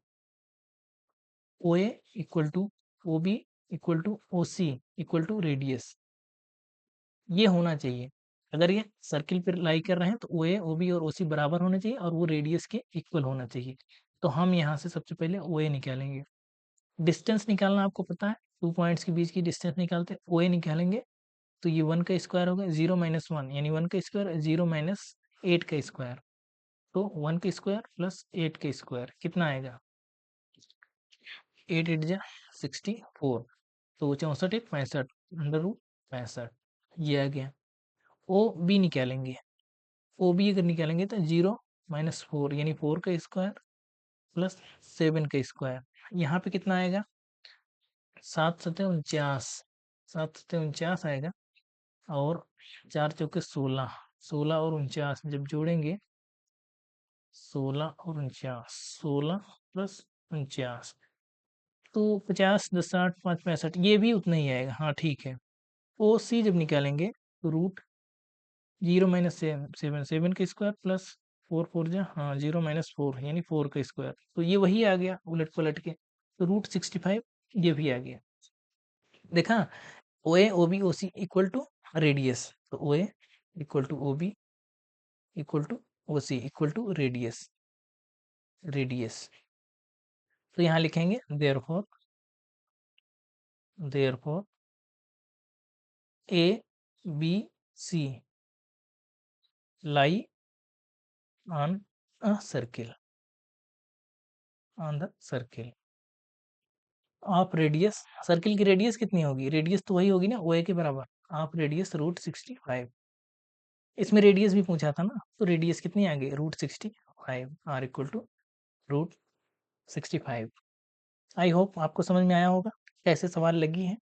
O A equal to O B equal to O C equal to radius. ये होना चाहिए। अगर ये सर्किल पर लाई कर रहे हैं तो ओ ए, ओ बी और ओ सी बराबर होने चाहिए और वो रेडियस के इक्वल होना चाहिए। तो हम यहाँ से सबसे पहले ओ ए निकालेंगे। डिस्टेंस निकालना आपको पता है, 2 पॉइंट्स के बीच की डिस्टेंस निकालते हैं। ओ ए निकालेंगे तो ये 1 का स्क्वायर होगा, 0 माइनस 1 यानी 1 का स्क्वायर, 0 माइनस 8 का स्क्वायर, तो 1 का स्क्वायर प्लस 8 का स्क्वायर कितना आएगा, 8 8 जा 64, तो 64 1 65, अंडर रूट 65, ये आ गया। ओ बी निकालेंगे, ओ बी अगर निकालेंगे तो 0 माइनस 4 यानी 4 का स्क्वायर प्लस 7 का स्क्वायर, यहाँ पे कितना आएगा, 7 सत्ते 49, 7 सत्ते 49 आएगा, और 4 चौके 16, 16 और 49 जब जोड़ेंगे, 16 और 49, 16 प्लस 49, तो 50, 10, 60, 5, 65 ये भी उतना ही आएगा। हाँ ठीक है। ओ सी जब निकालेंगे तो रूट 0 माइनस 7, 7 का स्क्वायर प्लस 4 4 जा, हाँ 0 माइनस 4 यानी 4 का स्क्वायर, तो ये वही आ गया उलट पलट के, तो रूट 65 ये भी आ गया। देखा, O A O B O C equal to radius, तो O A equal to O B equal to O C equal to radius, radius. तो यहाँ लिखेंगे therefore A B C lie on a circle, on the circle of radius. Circle की radius कितनी होगी? Radius तो वही होगी ना, ओ ए के बराबर, ऑफ रेडियस रूट 65। इसमें रेडियस भी पूछा था ना, तो रेडियस कितनी आ गई? Root 65 R equal to root 65। I hope आपको समझ में आया होगा कैसे सवाल लगी है।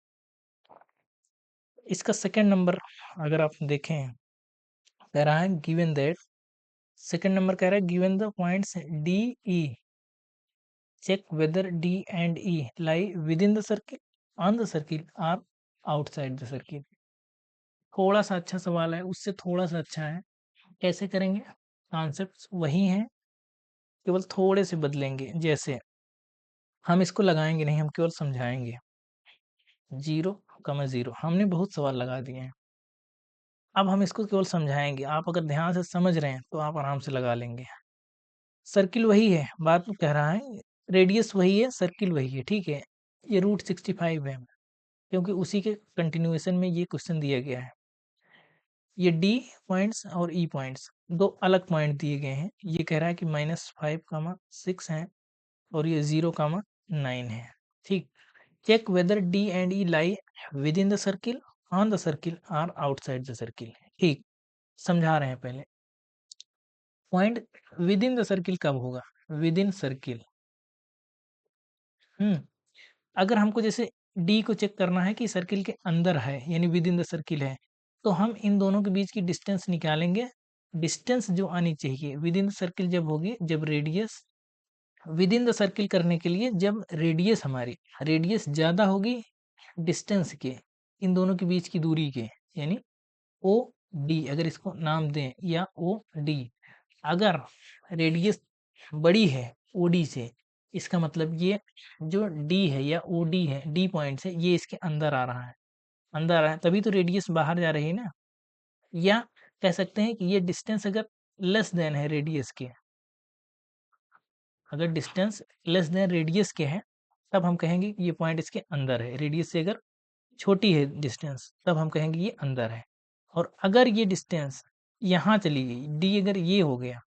इसका सेकंड नंबर अगर आप देखें, कह रहा है गिवन दैट, सेकंड नंबर कह रहा है given the points D E, check whether D and E lie within the circle, on the circle or outside the circle. थोड़ा सा अच्छा सवाल है, उससे थोड़ा सा अच्छा है। कैसे करेंगे? कॉन्सेप्ट्स वही हैं, केवल थोड़े से बदलेंगे। जैसे हम इसको लगाएंगे नहीं, हम केवल समझाएंगे। 0, 0 हमने बहुत सवाल लगा दिए हैं, अब हम इसको केवल समझाएंगे। आप अगर ध्यान से समझ रहे हैं तो आप आराम से लगा लेंगे। सर्किल वही है, बात तो कह रहा है, रेडियस वही है, सर्किल वही है, ठीक है। ये रूट 65 है, क्योंकि उसी के कंटिन्यूएशन में ये क्वेश्चन दिया गया है। ये डी पॉइंट्स और ई पॉइंट्स दो अलग पॉइंट दिए गए हैं। ये कह रहा है कि -5, 6 है, और ये 0, 9 है, ठीक। Check whether D and E lie within the circle, on the circle or outside the circle, ठीक। समझा रहे हैं पहले। Point within the circle कब होगा? Within circle. अगर हमको जैसे डी को चेक करना है कि सर्किल के अंदर है, यानी विद इन द सर्किल है, तो हम इन दोनों के बीच की डिस्टेंस निकालेंगे। डिस्टेंस जो आनी चाहिए विद इन द सर्किल जब होगी, जब radius, with in the circle करने के लिए जब रेडियस, हमारी रेडियस ज़्यादा होगी डिस्टेंस के, इन दोनों के बीच की दूरी के, यानी ओ डी अगर इसको नाम दें, या ओ डी। अगर रेडियस बड़ी है ओडी से, इसका मतलब ये जो डी है या ओडी है, डी पॉइंट है, ये इसके अंदर आ रहा है, अंदर आ रहा है, तभी तो रेडियस बाहर जा रही है ना। या कह सकते हैं कि ये डिस्टेंस अगर लेस देन है रेडियस के, अगर डिस्टेंस लेस देन रेडियस के है, तब हम कहेंगे कि ये पॉइंट इसके अंदर है। रेडियस से अगर छोटी है डिस्टेंस, तब हम कहेंगे ये अंदर है। और अगर ये डिस्टेंस यहाँ चली गई, डी अगर ये हो गया,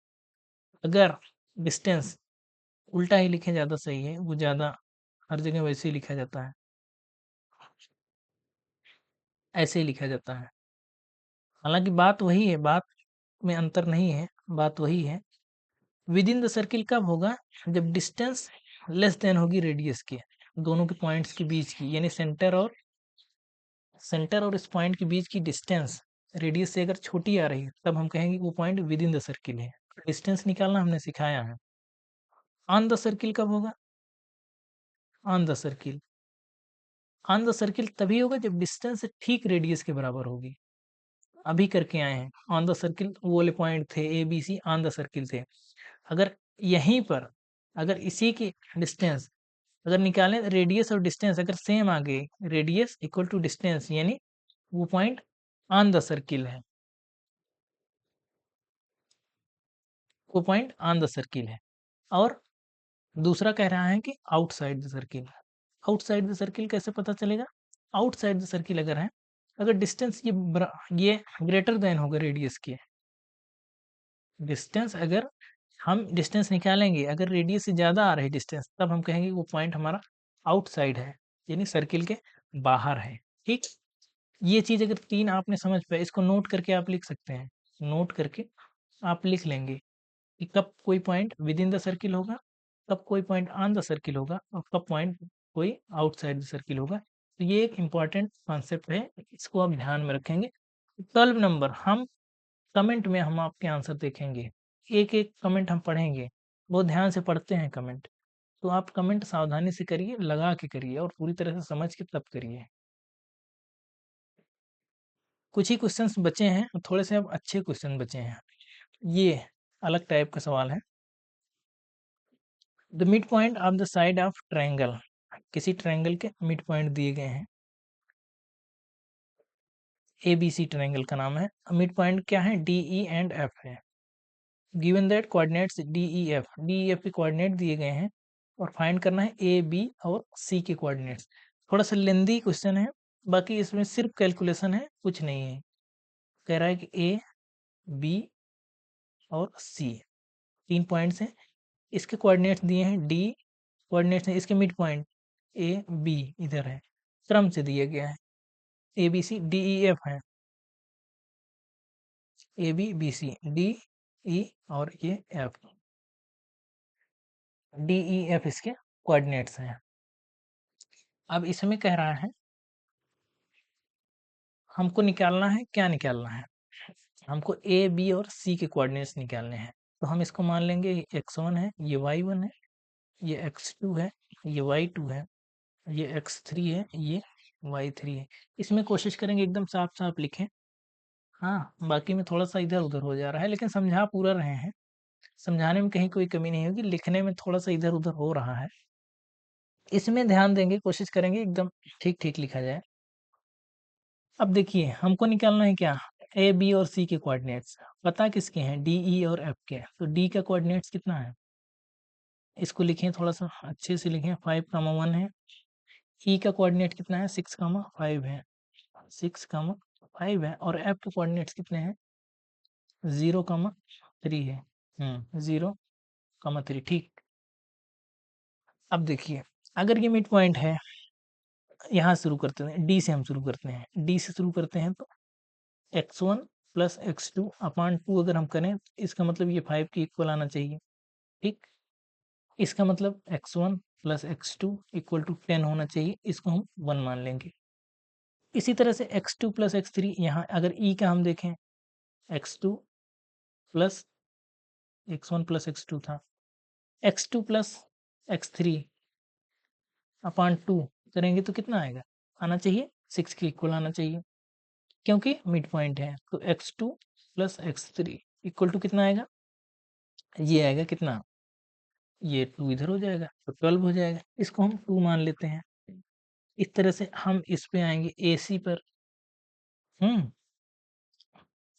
अगर डिस्टेंस, उल्टा ही लिखे ज़्यादा सही है, वो ज़्यादा हर जगह वैसे ही लिखा जाता है, ऐसे ही लिखा जाता है। हालांकि बात वही है, बात में अंतर नहीं है, बात वही है। विद इन द सर्किल कब होगा? जब डिस्टेंस लेस देन होगी रेडियस के, दोनों के पॉइंट्स के बीच की, यानी सेंटर और इस पॉइंट के बीच की डिस्टेंस रेडियस से अगर छोटी आ रही है, तब हम कहेंगे वो point within the circle है। डिस्टेंस निकालना हमने सिखाया है। ऑन द सर्किल कब होगा? On the circle, on the circle तभी होगा जब डिस्टेंस ठीक रेडियस के बराबर होगी। अभी करके आए हैं ऑन द सर्किल, वो वाले पॉइंट थे A B C, on the circle थे। अगर यहीं पर, अगर इसी की डिस्टेंस अगर निकालें, रेडियस और डिस्टेंस अगर सेम आ गए, रेडियस इक्वल टू डिस्टेंस, यानी वो पॉइंट ऑन द सर्किल है, वो पॉइंट ऑन द सर्किल है। और दूसरा कह रहा है कि outside the circle. Outside the circle कैसे पता चलेगा? आउटसाइड द सर्किल अगर है, अगर डिस्टेंस ये ग्रेटर देन होगा रेडियस के, डिस्टेंस अगर हम डिस्टेंस निकालेंगे, अगर रेडियस से ज़्यादा आ रही है डिस्टेंस, तब हम कहेंगे वो पॉइंट हमारा आउटसाइड है, यानी सर्किल के बाहर है, ठीक। ये चीज़ अगर 3 आपने समझ पाए, इसको नोट करके आप लिख सकते हैं। नोट करके आप लिख लेंगे कि कब कोई point within the circle होगा, कब कोई पॉइंट ऑन द सर्किल होगा, और कब पॉइंट कोई आउटसाइड द सर्किल होगा। तो ये एक इम्पॉर्टेंट कॉन्सेप्ट है, इसको आप ध्यान में रखेंगे। 12 नंबर हम कमेंट में हम आपके आंसर देखेंगे, एक-एक कमेंट हम पढ़ेंगे, बहुत ध्यान से पढ़ते हैं कमेंट। तो आप कमेंट सावधानी से करिए, लगा के करिए और पूरी तरह से समझ के तब करिए। कुछ ही क्वेश्चंस बचे हैं, थोड़े से अब अच्छे क्वेश्चन बचे हैं। ये अलग टाइप का सवाल है। The mid point of the side of triangle, किसी ट्रायंगल के मिड पॉइंट दिए गए हैं। ABC ट्रायंगल का नाम है। मिड पॉइंट क्या है? DE एंड F है। गिवन दैट कोऑर्डिनेट्स DEF के कोऑर्डिनेट दिए गए हैं और फाइंड करना है AB और C के कोऑर्डिनेट्स। थोड़ा सा लेंदी क्वेश्चन है, बाकी इसमें सिर्फ कैलकुलेशन है, कुछ नहीं है। कह रहा है कि A, B और C 3 पॉइंट्स हैं। इसके कोऑर्डिनेट्स दिए हैं D, कोऑर्डिनेट्स हैं इसके मिड पॉइंट A, B इधर है, क्रम से दिया गया है। ABCDEF है, ABBCDE और ये F, DEF इसके कोऑर्डिनेट्स हैं। अब इसमें कह रहा है हमको निकालना है, क्या निकालना है? हमको A, B और C के कोऑर्डिनेट्स निकालने हैं। तो हम इसको मान लेंगे ये x1 है, ये y1 है, ये x2 है, ये y2 है, ये x3 है, ये y3 है। इसमें कोशिश करेंगे एकदम साफ साफ लिखें। हाँ, बाकी में थोड़ा सा इधर उधर हो जा रहा है, लेकिन समझा पूरा रहे हैं। समझाने में कहीं कोई कमी नहीं होगी, लिखने में थोड़ा सा इधर उधर हो रहा है। इसमें ध्यान देंगे, कोशिश करेंगे एकदम ठीक ठीक लिखा जाए। अब देखिए हमको निकालना है क्या? A, B और C के कोऑर्डिनेट्स पता किसके हैं? DE और F के। तो D का कोऑर्डिनेट्स कितना है? इसको लिखें, थोड़ा सा अच्छे से लिखें, 5,1 है। E का कोऑर्डिनेट कितना है? 6,5 है, 6,5 है। और F के कोऑर्डिनेट्स कितने हैं? 0,3 है। 0,3, ठीक। अब देखिए अगर ये मिड पॉइंट है, यहाँ शुरू करते हैं, D से हम शुरू करते हैं, D से शुरू करते हैं तो x1 प्लस x2 अपान 2 अगर हम करें, इसका मतलब ये 5 के इक्वल आना चाहिए, ठीक। इसका मतलब x1 plus x2 equal to 10 होना चाहिए, इसको हम 1 मान लेंगे। इसी तरह से x2 प्लस x3, यहाँ अगर e का हम देखें, x2 plus x1 plus x2 था, x2 प्लस x3 अपान 2 करेंगे तो कितना आएगा? आना चाहिए 6 के इक्वल आना चाहिए, क्योंकि मिड पॉइंट है। तो x2 plus x3 equal to कितना आएगा? ये आएगा कितना? ये 2 इधर हो जाएगा तो 12 हो जाएगा, इसको हम 2 मान लेते हैं। इस तरह से हम इस पे आएंगे AC पर।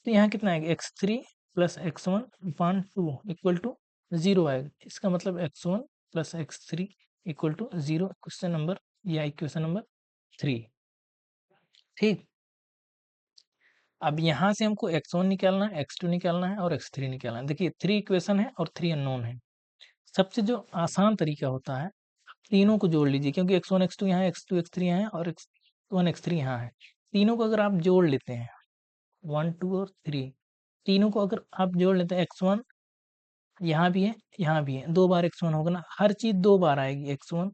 तो यहाँ कितना आएगा? x3 plus x1 upon 2 equal to 0 आएगा। इसका मतलब x1 plus x3 equal to 0, question number या इक्वेशन नंबर 3, ठीक। अब यहाँ से हमको x1 निकालना है, x2 निकालना है और x3 निकालना है। देखिए 3 इक्वेशन है और 3 अननोन है। सबसे जो आसान तरीका होता है, तीनों को जोड़ लीजिए, क्योंकि x1 x2 यहाँ है, x2 x3 यहाँ है और x1 x3 यहाँ है। तीनों को अगर आप जोड़ लेते हैं, 1 2 और 3, तीनों को अगर आप जोड़ लेते हैं, x1 यहाँ भी है, यहाँ भी है, 2 बार x1 होगा ना, हर चीज 2 बार आएगी, x1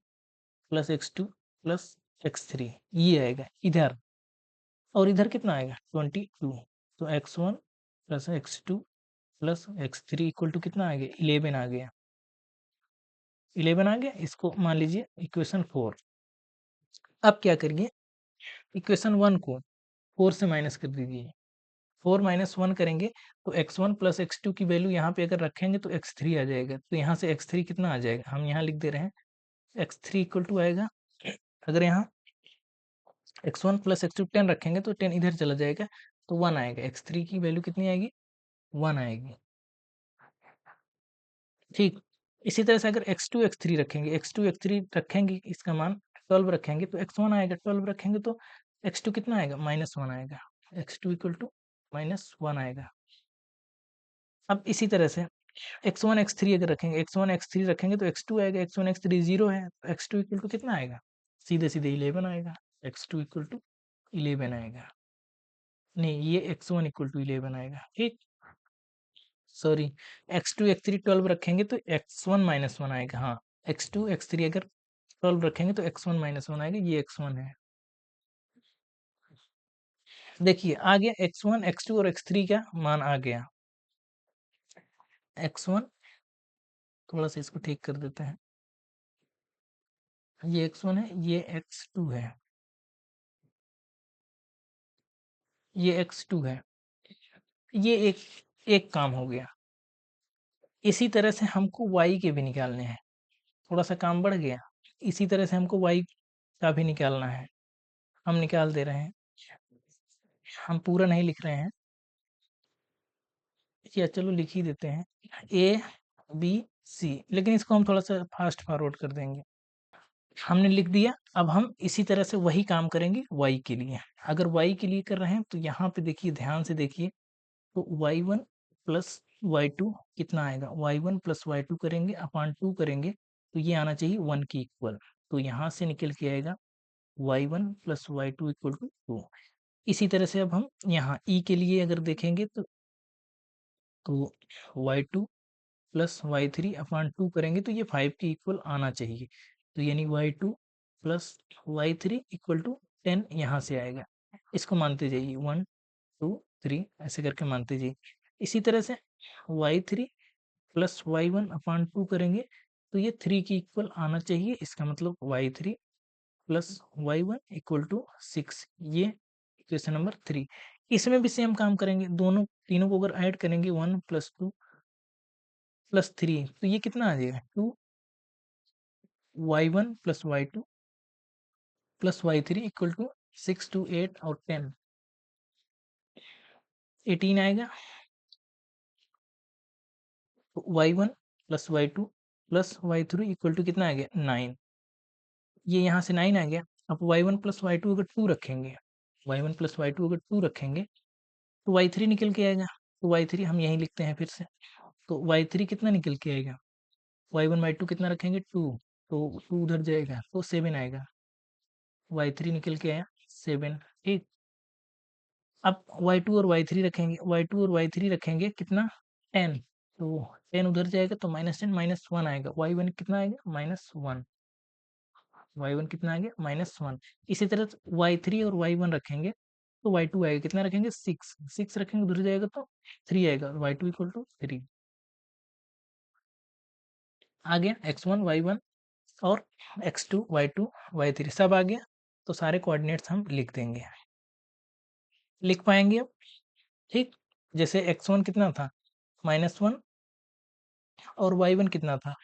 plus x2 plus x3 ये आएगा इधर, और इधर कितना आएगा? 22। तो x1 plus x2 plus x3 equal to कितना आ गया? 11 आ गया। 11 आ गया, इसको मान लीजिए इक्वेशन 4। अब क्या करिए, इक्वेशन 1 को 4 से माइनस कर दीजिए। 4 माइनस 1 करेंगे तो x1 प्लस x2 की वैल्यू यहाँ पे अगर रखेंगे तो x3 आ जाएगा। तो यहाँ से x3 कितना आ जाएगा? हम यहाँ लिख दे रहे हैं, x3 इक्वल टू आएगा, अगर यहाँ x1 प्लस x2 10 रखेंगे तो 10 इधर चला जाएगा तो 1 आएगा। x3 की वैल्यू कितनी आएगी? 1 आएगी, ठीक। इसी तरह से अगर x2 x3 रखेंगे, x2 x3 रखेंगे, इसका मान 12 रखेंगे तो x1 आएगा, 12 रखेंगे तो x2 कितना आएगा? -1 आएगा। x2 इक्वल टू -1 आएगा। अब इसी तरह से x1 x3 अगर रखेंगे, x1 x3 रखेंगे तो x2 आएगा, x1 x3 0 है, तो x2 इक्वल टू कितना आएगा? सीधे सीधे 11 आएगा, x2 इक्वल टू 11 आएगा। नहीं, ये x1 इक्वल टू 11 आएगा, ठीक। सॉरी, x2 x3 12 रखेंगे तो x1 -1 आएगा। हाँ, x2 x3 अगर 12 रखेंगे तो x1 -1 आएगा, ये x1 है। देखिए आ गया x1 x2 और x3 का मान आ गया। x1, थोड़ा सा इसको ठीक कर देते हैं, ये x1 है, ये x2 है, ये x2 है। ये एक एक काम हो गया। इसी तरह से हमको y के भी निकालने हैं। थोड़ा सा काम बढ़ गया। इसी तरह से हमको y का भी निकालना है। हम निकाल दे रहे हैं। हम पूरा नहीं लिख रहे हैं, या चलो लिख ही देते हैं, ए बी सी, लेकिन इसको हम थोड़ा सा फास्ट फॉरवर्ड कर देंगे। हमने लिख दिया। अब हम इसी तरह से वही काम करेंगे y के लिए। अगर y के लिए कर रहे हैं तो यहाँ पे देखिए, ध्यान से देखिए, तो y1 प्लस y2 कितना आएगा, y1 प्लस y2 करेंगे अपॉन 2 करेंगे तो ये आना चाहिए 1 के इक्वल। तो यहाँ से निकल के आएगा y1 plus y2 equal to 2। इसी तरह से अब हम यहाँ e के लिए अगर देखेंगे तो y2 प्लस y3 अपॉन 2 करेंगे तो ये 5 के इक्वल आना चाहिए। तो यानी y2 plus y3 equal to 10 यहाँ से आएगा। इसको मानते जाइए, 1 2 3 ऐसे करके मानते जाइए। इसी तरह से y3 प्लस y1 अपॉन 2 करेंगे तो ये 3 के इक्वल आना चाहिए। इसका मतलब y3 plus y1 equal to 6। ये इक्वेशन नंबर 3। इसमें भी सेम काम करेंगे, दोनों तीनों को अगर ऐड करेंगे 1 प्लस 2 प्लस 3 तो ये कितना आ जाएगा, 2 y1 plus y2 plus y3 equal to 6 2 8 और 10 18 आएगा। तो y1 plus y2 plus y3 equal to कितना आ गया, 9। ये यहाँ से 9 आ गया। अब y1 प्लस y2 अगर 2 रखेंगे, y1 प्लस y2 अगर 2 रखेंगे तो y3 निकल के आएगा। तो y3 हम यहीं लिखते हैं फिर से। तो y3 कितना निकल के आएगा, y1 y2 कितना रखेंगे, 2, तो 2 उधर जाएगा तो 7 आएगा। y3 निकल के आया 7। ठीक। अब y2 और y3 रखेंगे, y2 और y3 रखेंगे कितना, 10, तो 10 उधर जाएगा तो -10 -1 आएगा। y1 कितना आएगा, -1। y1 कितना आ गया, -1। इसी तरह से y3 और y1 रखेंगे तो y2 आएगा, कितना रखेंगे, 6, 6 रखेंगे उधर जाएगा तो 3 आएगा, y2 इक्वल टू 3। आ गया x1 y1 और x2 y2 y3 सब आ गया। तो सारे कोऑर्डिनेट्स हम लिख देंगे, लिख पाएंगे अब। ठीक। जैसे x1 कितना था, -1, और y1 कितना था,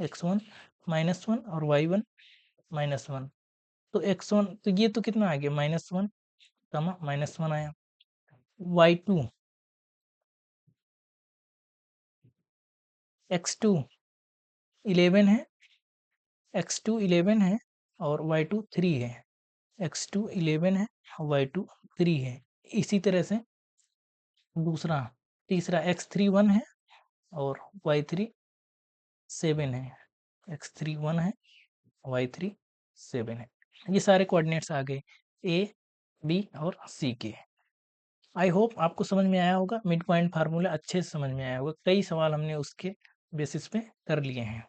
x1 -1 और y1 -1। तो x1 तो ये तो कितना आ गया, -1 कमा -1 आया। y2 x2 11 है, x2 11 है और y2 3 है। x2 11 है, y2 3 है। इसी तरह से दूसरा तीसरा x3 1 है और y3 7 है। x3 1 है, y3 7 है। ये सारे कोऑर्डिनेट्स आ गए ए बी और सी के। आई होप आपको समझ में आया होगा, मिड पॉइंट फार्मूला अच्छे से समझ में आया होगा। कई सवाल हमने उसके बेसिस पे कर लिए हैं।